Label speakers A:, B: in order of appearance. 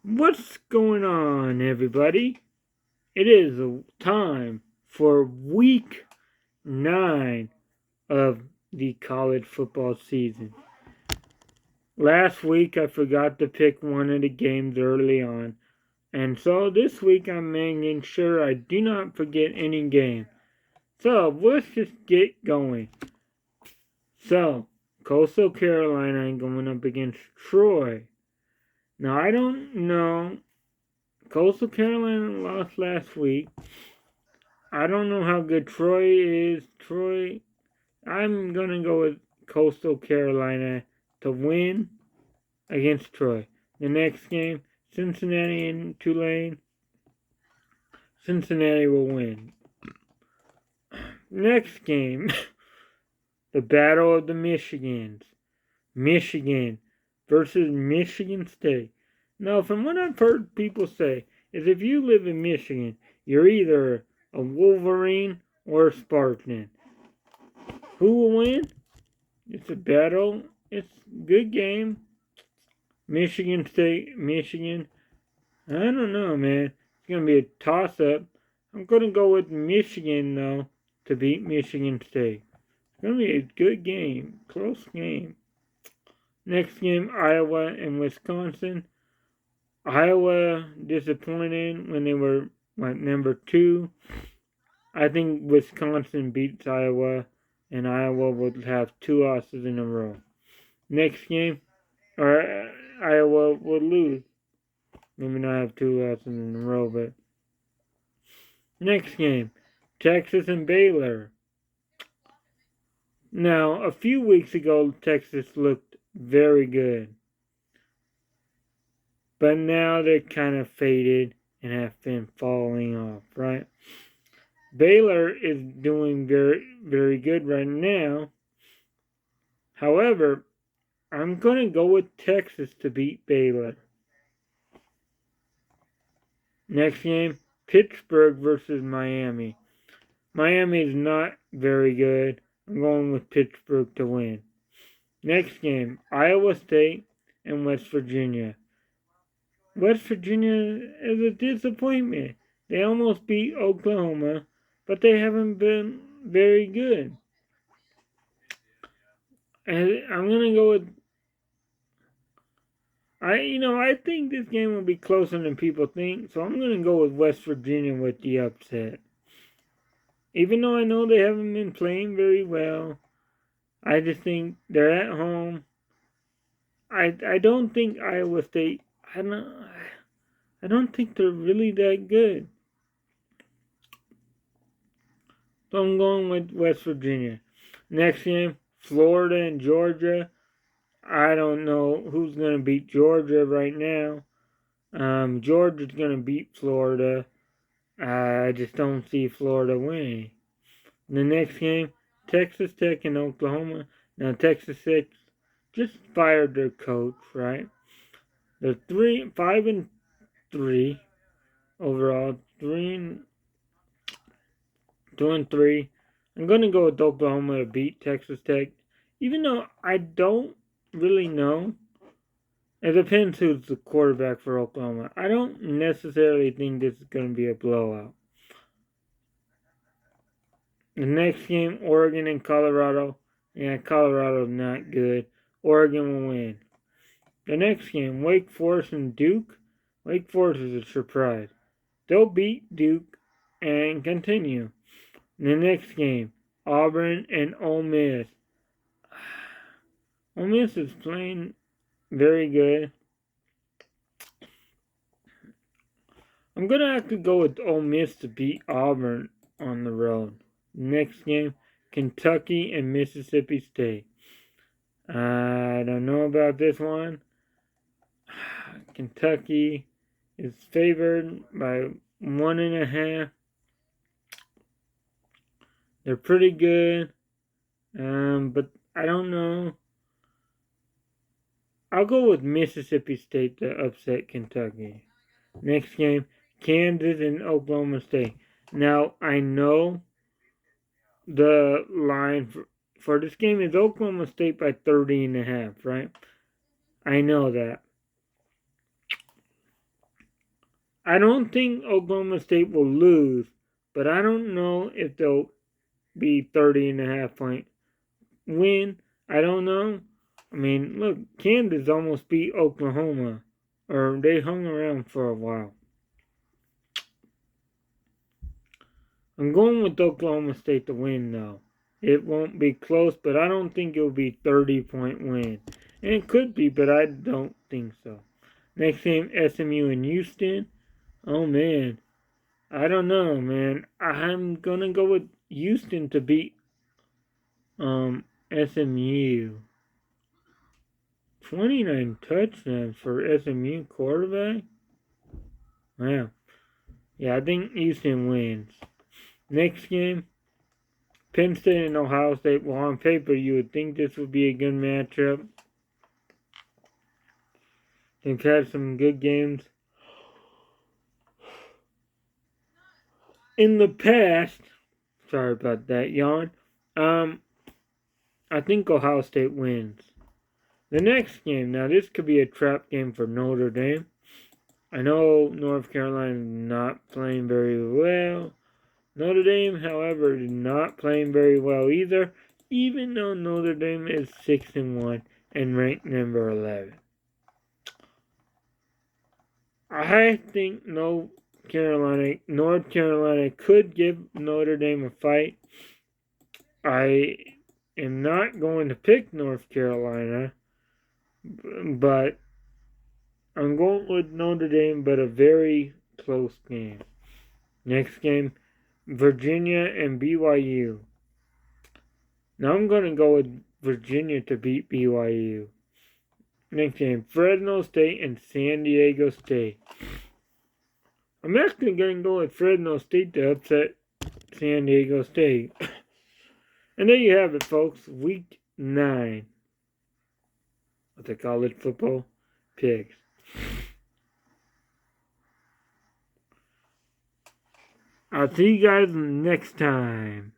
A: What's going on, everybody? It is time for week 9 of the college football season. Last week I forgot to pick one of the games early on, and so this week I'm making sure I do not forget any game. So let's just get going. So, Coastal Carolina going up against Troy. Now I don't know. Coastal Carolina lost last week. I don't know how good Troy is. I'm going to go with Coastal Carolina to win against Troy. The next game, Cincinnati and Tulane. Cincinnati will win. Next game, the Battle of the Michigans. Michigan versus Michigan State. Now, from what I've heard people say, is if you live in Michigan, you're either a Wolverine or a Spartan. Who will win? It's a battle. It's a good game. Michigan State, Michigan. I don't know, man. It's going to be a toss up. I'm going to go with Michigan, though, to beat Michigan State. It's going to be a good game. Close game. Next game, Iowa and Wisconsin. Iowa disappointed when they were number 2. I think Wisconsin beats Iowa, and Iowa will have 2 losses in a row. Next game, or Iowa will lose. Maybe not have 2 losses in a row, but next game, Texas and Baylor. Now, a few weeks ago, Texas looked very good, but now they're kind of faded and have been falling off, right? Baylor is doing very, very good right now. However, I'm going to go with Texas to beat Baylor. Next game, Pittsburgh versus Miami. Miami is not very good. I'm going with Pittsburgh to win. Next game, Iowa State and West Virginia. West Virginia is a disappointment. They almost beat Oklahoma, but they haven't been very good. And I'm going to go with I think this game will be closer than people think, so I'm going to go with West Virginia with the upset. Even though I know they haven't been playing very well, I just think they're at home. I don't think Iowa State. I don't think they're really that good. So I'm going with West Virginia. Next game, Florida and Georgia. I don't know who's going to beat Georgia right now. Georgia's going to beat Florida. I just don't see Florida winning. The next game, Texas Tech and Oklahoma. Now Texas Tech just fired their coach, right? They're 5-3 overall, 2-3. I'm gonna go with Oklahoma to beat Texas Tech, even though I don't really know. It depends who's the quarterback for Oklahoma. I don't necessarily think this is gonna be a blowout. The next game, Oregon and Colorado. Yeah, Colorado's not good. Oregon will win. The next game, Wake Forest and Duke. Wake Forest is a surprise. They'll beat Duke and continue. The next game, Auburn and Ole Miss. Ole Miss is playing very good. I'm going to have to go with Ole Miss to beat Auburn on the road. Next game, Kentucky and Mississippi State. I don't know about this one. Kentucky is favored by 1.5. They're pretty good, but I don't know. I'll go with Mississippi State to upset Kentucky. Next game, Kansas and Oklahoma State. Now, I know the line for this game is Oklahoma State by 30.5, right? I know that. I don't think Oklahoma State will lose, but I don't know if they'll be 30.5 point win. I don't know. I mean, look, Kansas almost beat Oklahoma, or they hung around for a while. I'm going with Oklahoma State to win, though. It won't be close, but I don't think it'll be 30-point win. And it could be, but I don't think so. Next game, SMU and Houston. Oh, man. I don't know, man. I'm going to go with Houston to beat SMU. 29 touchdowns for SMU quarterback? Wow. Yeah, I think Houston wins. Next game, Penn State and Ohio State. Well, on paper, you would think this would be a good matchup. They've had some good games in the past. Sorry about that yawn. I think Ohio State wins. The next game, now this could be a trap game for Notre Dame. I know North Carolina is not playing very well. Notre Dame, however, is not playing very well either, even though Notre Dame is 6-1 and ranked number 11. I think North Carolina could give Notre Dame a fight. I am not going to pick North Carolina, but I'm going with Notre Dame, but a very close game. Next game, Virginia and BYU. Now I'm going to go with Virginia to beat BYU. Next game, Fresno State and San Diego State. I'm actually going to go with Fresno State to upset San Diego State. And there you have it, folks. Week 9 of the college football picks. I'll see you guys next time.